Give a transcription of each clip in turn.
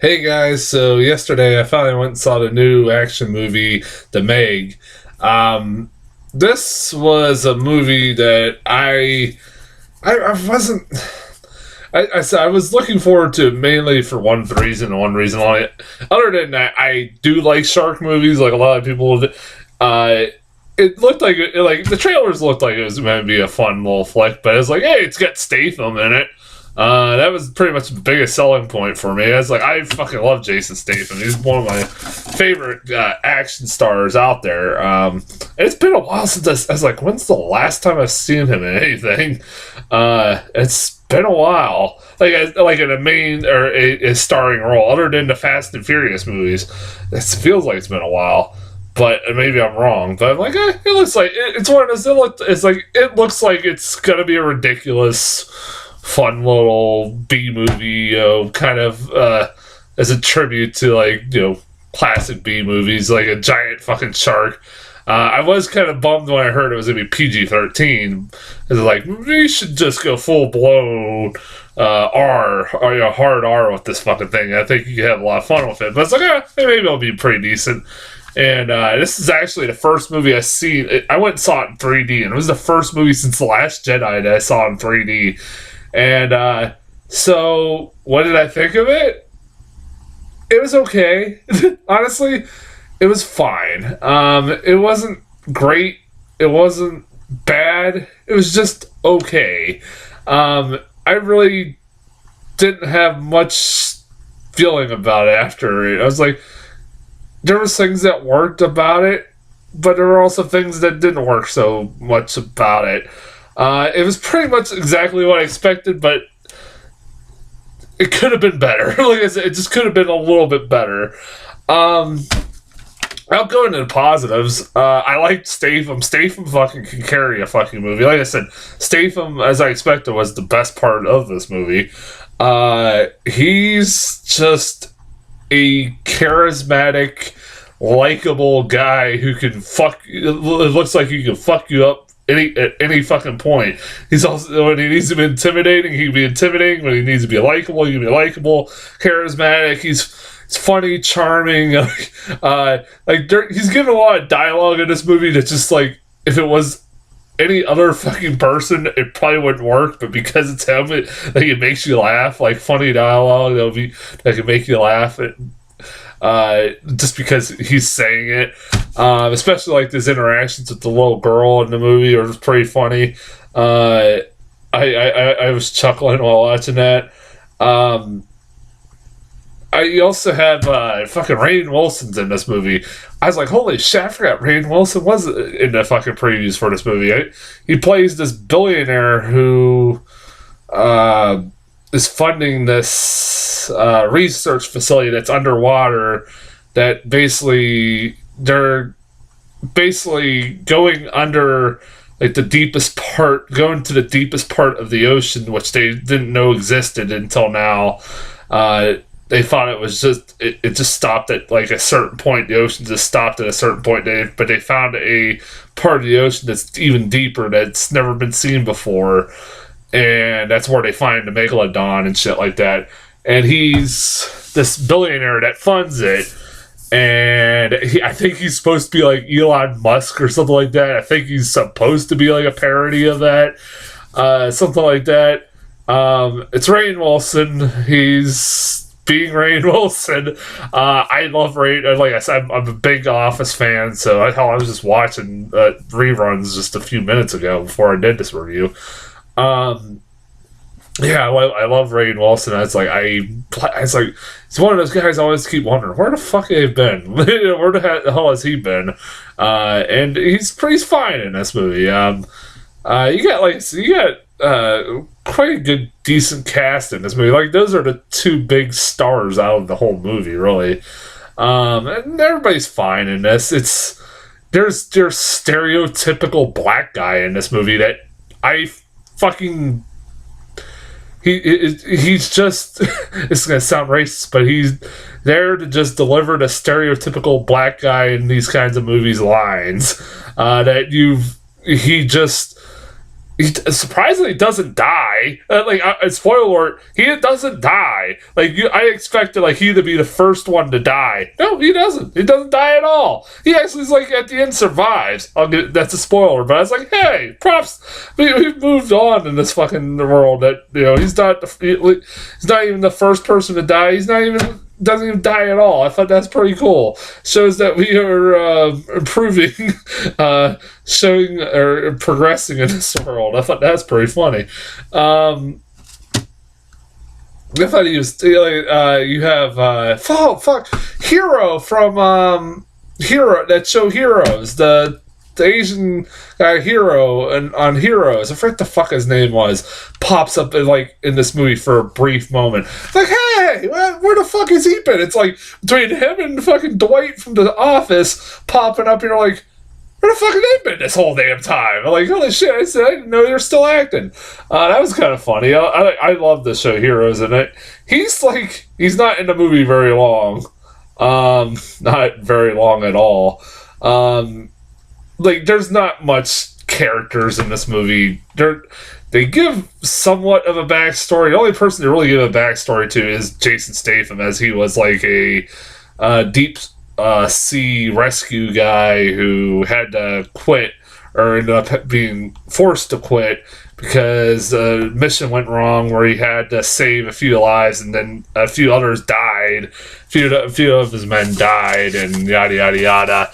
Hey guys, so yesterday I finally went and saw the new action movie, The Meg. Um, this was a movie that I wasn't. I was looking forward to it mainly for one reason and one reason only. Other than that, I do like shark movies, like a lot of people. Uh, it looked like the trailers looked like it was going to be a fun little flick, but it's like, hey, it's got Statham in it. That was pretty much the biggest selling point for me. I was like, I fucking love Jason Statham. He's one of my favorite action stars out there. And it's been a while since I was like, when's the last time I've seen him in anything? It's been a while. Like in a main or a starring role, other than the Fast and Furious movies. It feels like it's been a while. But maybe I'm wrong. But I'm like, it looks like it's one of those. It looks like it's gonna be a ridiculous fun little B movie, kind of as a tribute to classic B movies, like a giant fucking shark. I was kind of bummed when I heard it was gonna be PG-13. It's like we should just go full blown R or hard R with this fucking thing. I think you could have a lot of fun with it. But it's like, maybe it'll be pretty decent. And this is actually the first movie I seen. I went and saw it in 3D, and it was the first movie since The Last Jedi that I saw in 3D. And so, what did I think of it? It was okay. Honestly, it was fine. It wasn't great. It wasn't bad. It was just okay. I really didn't have much feeling about it after it. I was like, there was things that worked about it, but there were also things that didn't work so much about it. It was pretty much exactly what I expected, but it could have been better. Like I said, it just could have been a little bit better. I'll go into the positives. I liked Statham. Statham fucking can carry a fucking movie. Like I said, Statham, as I expected, was the best part of this movie. He's just a charismatic, likable guy who can fuck. It looks like he can fuck you up at any fucking point. He's also, when he needs to be intimidating, he can be intimidating. When he needs to be likable, he can be likable, charismatic. He's funny, charming. He's given a lot of dialogue in this movie that's just like, if it was any other fucking person, it probably wouldn't work. But because it's him, it makes you laugh. Like funny dialogue that can make you laugh. Just because he's saying it, especially like his interactions with the little girl in the movie are pretty funny. I was chuckling while watching that. You also have fucking Rainn Wilson's in this movie. I was like, holy shit, I forgot Rainn Wilson was in the fucking previews for this movie. He plays this billionaire who is funding this research facility that's underwater, that they're basically going under like going to the deepest part of the ocean, which they didn't know existed until now. They thought it was it just stopped at like a certain point. The ocean just stopped at a certain point, but they found a part of the ocean that's even deeper, that's never been seen before, and that's where they find the megalodon and shit like that. And he's this billionaire that funds it, and I think he's supposed to be like Elon Musk or something like that. I think he's supposed to be like a parody of that, something like that. It's Rainn Wilson. He's being Rainn Wilson. I love Rainn. Like I said, I'm a big Office fan, so I was just watching reruns just a few minutes ago before I did this review. Yeah, I love Rainn Wilson. It's like it's one of those guys I always keep wondering where the fuck they've been. Where the hell has he been? And he's fine in this movie. You got quite a good, decent cast in this movie. Like, those are the two big stars out of the whole movie, really. And everybody's fine in this. There's stereotypical black guy in this movie that I fucking he's just it's gonna sound racist, but he's there to just deliver the stereotypical black guy in these kinds of movies lines he just he surprisingly doesn't die. Spoiler alert, he doesn't die. I expected he to be the first one to die. No, he doesn't. He doesn't die at all. He actually is at the end survives. That's a spoiler, but I was like, hey, props. We've moved on in this fucking world. That he's not even the first person to die. Doesn't even die at all. I thought that's pretty cool. Shows that we are improving, showing or progressing in this world. I thought that's pretty funny. I thought he was. You have Hero from Hero, that show Heroes, the Asian guy Hero and on Heroes. I forget what the fuck his name was. Pops up in this movie for a brief moment. Hey, where the fuck has he been? It's between him and fucking Dwight from The Office popping up. And you're like, where the fuck have they been this whole damn time? I'm like, holy shit! I didn't know they were still acting. That was kind of funny. I love the show Heroes, and he's not in the movie very long. Not very long at all. There's not much characters in this movie. They give somewhat of a backstory. The only person to really give a backstory to is Jason Statham, as he was a deep sea rescue guy who had to quit, or ended up being forced to quit because a mission went wrong where he had to save a few lives, and then a few others died. A few of his men died, and yada yada yada.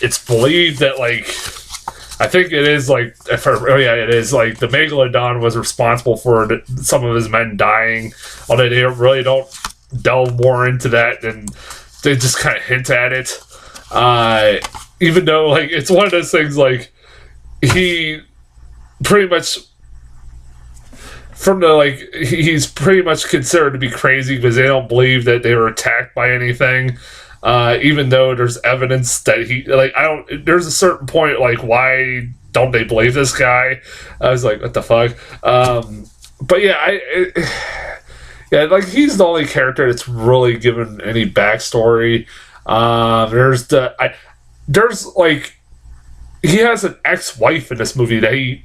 It's believed that I think it is it is the Megalodon was responsible for some of his men dying. Although they really don't delve more into that, and they just kind of hint at it. Even though it's one of those things he pretty much he's pretty much considered to be crazy because they don't believe that they were attacked by anything. Even though there's evidence that there's a certain point why don't they believe this guy? I was like, what the fuck? But yeah, he's the only character that's really given any backstory. He has an ex-wife in this movie that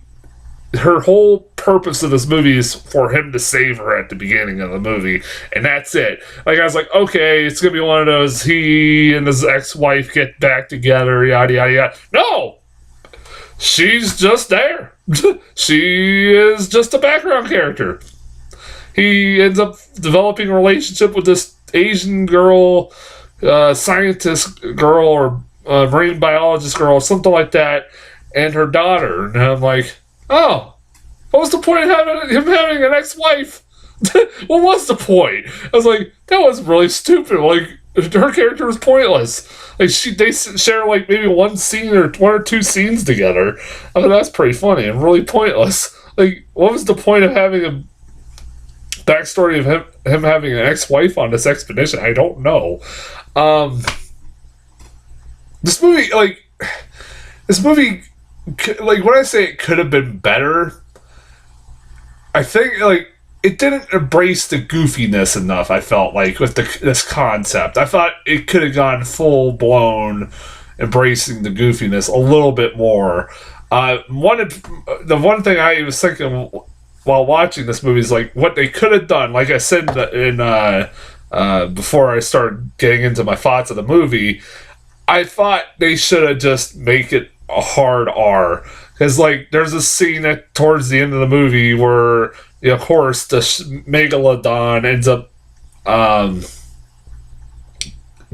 her whole purpose of this movie is for him to save her at the beginning of the movie, and that's it. I was like, okay, it's gonna be one of those he and his ex-wife get back together, yada yada yada. No, she's just there. She is just a background character. He ends up developing a relationship with this Asian girl, scientist girl, or marine biologist girl, or something like that, and her daughter. And I'm like, oh, what was the point of him having an ex-wife? What was the point? I was like, that was really stupid. Her character was pointless. They share maybe one scene or one or two scenes together. I mean, that's pretty funny and really pointless. What was the point of having a backstory of him having an ex-wife on this expedition? I don't know. This movie, when I say it could have been better, I think it didn't embrace the goofiness enough. I felt with this concept, I thought it could have gone full blown, embracing the goofiness a little bit more. The one thing I was thinking while watching this movie is what they could have done. Like I said in before I started getting into my thoughts of the movie, I thought they should have just make it a hard R, because there's a scene towards the end of the movie where of course the Megalodon ends up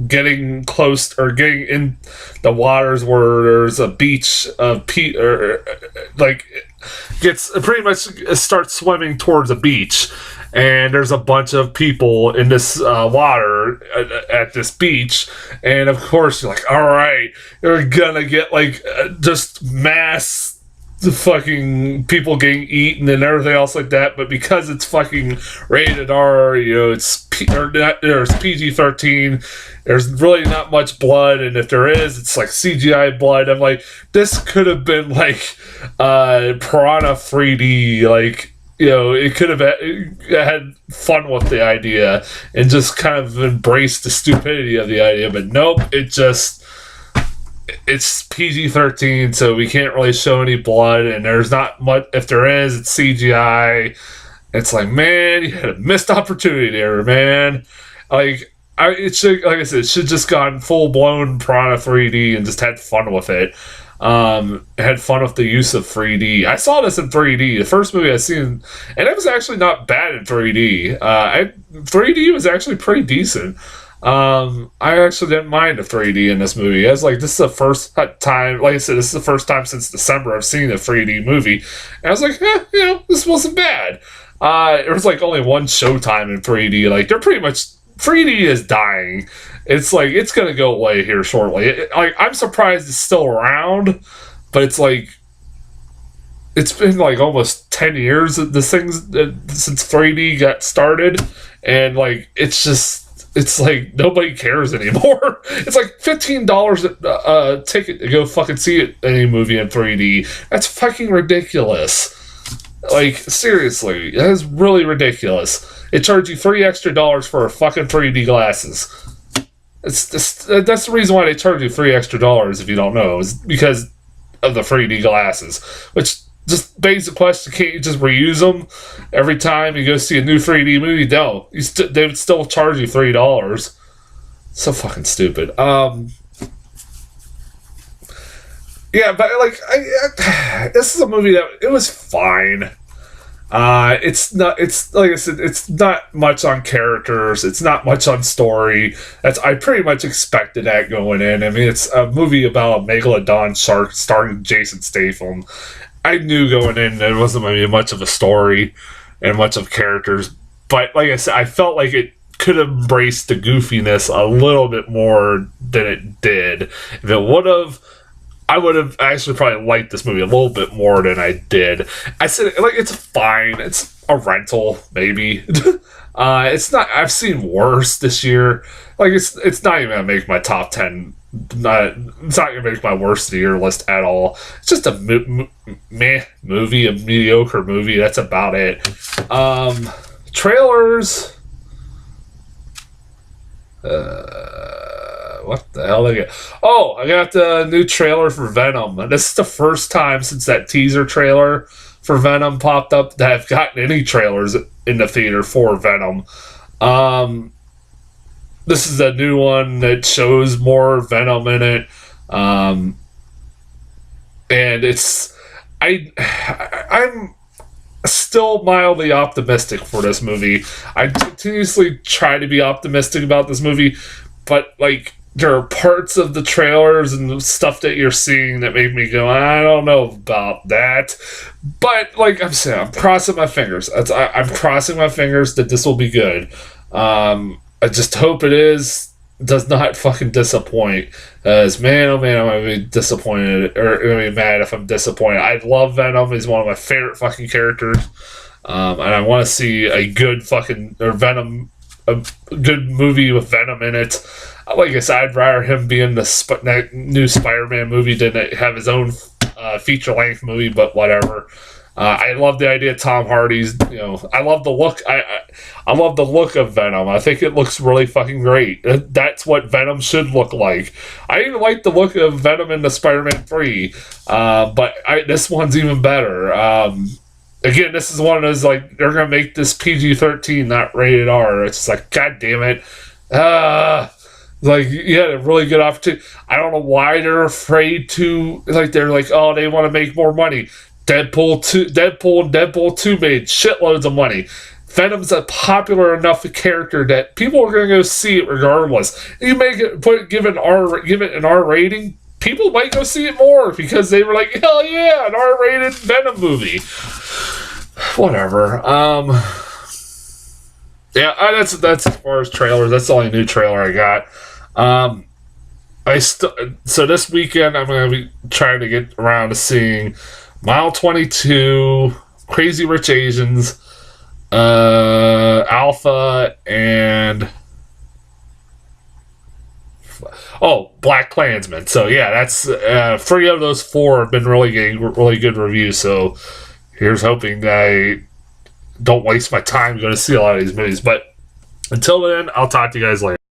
getting close, or getting in the waters where there's a beach of gets pretty much starts swimming towards a beach, and there's a bunch of people in this water at this beach, and of course you're like, all right, you're gonna get just mass fucking people getting eaten and everything else like that, but because it's fucking rated R, it's there's PG-13, there's really not much blood, and if there is, it's CGI blood. I'm like, this could have been Piranha 3D, it could have had fun with the idea and just kind of embraced the stupidity of the idea, but nope, it just it's PG-13, so we can't really show any blood, and there's not much. If there is, it's CGI. It's like, man, you had a missed opportunity there, man. Like, it should, like I said, it should just gone full blown Piranha 3D and just had fun with it. Had fun with the use of 3D. I saw this in 3D. The first movie I seen, and it was actually not bad in 3D. 3D was actually pretty decent. I actually didn't mind the 3D in this movie. I was like, this is the first time, like I said, this is the first time since December I've seen a 3D movie. And I was like, this wasn't bad. There was like only one showtime in 3D. Like, they're pretty much, 3D is dying. It's like, it's gonna go away here shortly. I'm surprised it's still around, but it's like, it's been like almost 10 years that this thing's since 3D got started, and like, it's like nobody cares anymore. It's like $15 a ticket to go fucking see any movie in 3D. That's fucking ridiculous. Like, seriously, that is really ridiculous. It charges you $3 extra for a fucking 3D glasses. That's the reason why they charge you $3 extra if you don't know, is because of the 3D glasses. Which just begs the question: can't you just reuse them every time you go see a new 3D movie? No, they would still charge you $3. So fucking stupid. Yeah, but like, this is a movie that it was fine. It's not. It's like I said. It's not much on characters. It's not much on story. I pretty much expected that going in. I mean, it's a movie about a megalodon shark starring Jason Statham. I knew going in there wasn't going to be much of a story and much of characters. But like I said, I felt like it could have embraced the goofiness a little bit more than it did. If it would have, I would have actually probably liked this movie a little bit more than I did. I said, like, it's fine. It's a rental, maybe. It's not. I've seen worse this year. Like, it's not even gonna make my top 10. It's not gonna make my worst of the year list at all. It's just a meh movie, a mediocre movie. That's about it. Trailers. What the hell did I get? Oh, I got the new trailer for Venom. This is the first time since that teaser trailer for Venom popped up that I've gotten any trailers in the theater for Venom. This is a new one that shows more Venom in it. And I'm still mildly optimistic for this movie. I continuously try to be optimistic about this movie, but like, there are parts of the trailers and the stuff that you're seeing that make me go, I don't know about that. But like I'm saying, I'm crossing my fingers. I'm crossing my fingers that this will be good. I just hope does not fucking disappoint. As man, oh man, I'm gonna be disappointed, or gonna be mad if I'm disappointed. I love Venom. He's one of my favorite fucking characters. And I want to see a good fucking, or Venom, a good movie with Venom in it. Like I said, I'd rather him be in the new Spider-Man movie than have his own feature-length movie, but whatever. I love the idea of Tom Hardy's, I love the look. I love the look of Venom. I think it looks really fucking great. That's what Venom should look like. I even like the look of Venom in the Spider-Man 3, but this one's even better. Again, this is one of those, like, they're going to make this PG-13, not rated R. It's just like, God damn it. Like, you had a really good opportunity. I don't know why they're afraid to, like, they're like, oh, they want to make more money. Deadpool and Deadpool 2 made shitloads of money. Venom's a popular enough character that people are going to go see it regardless. You make it, give it an R rating, people might go see it more because they were like, hell yeah, an R-rated Venom movie. Whatever. Yeah, that's as far as trailers. That's the only new trailer I got. So this weekend I'm going to be trying to get around to seeing Mile 22, Crazy Rich Asians, Alpha, and Black Klansman. So yeah, that's 3 of those 4 have been really getting really good reviews. So here's hoping that I don't waste my time going to see a lot of these movies. But until then, I'll talk to you guys later.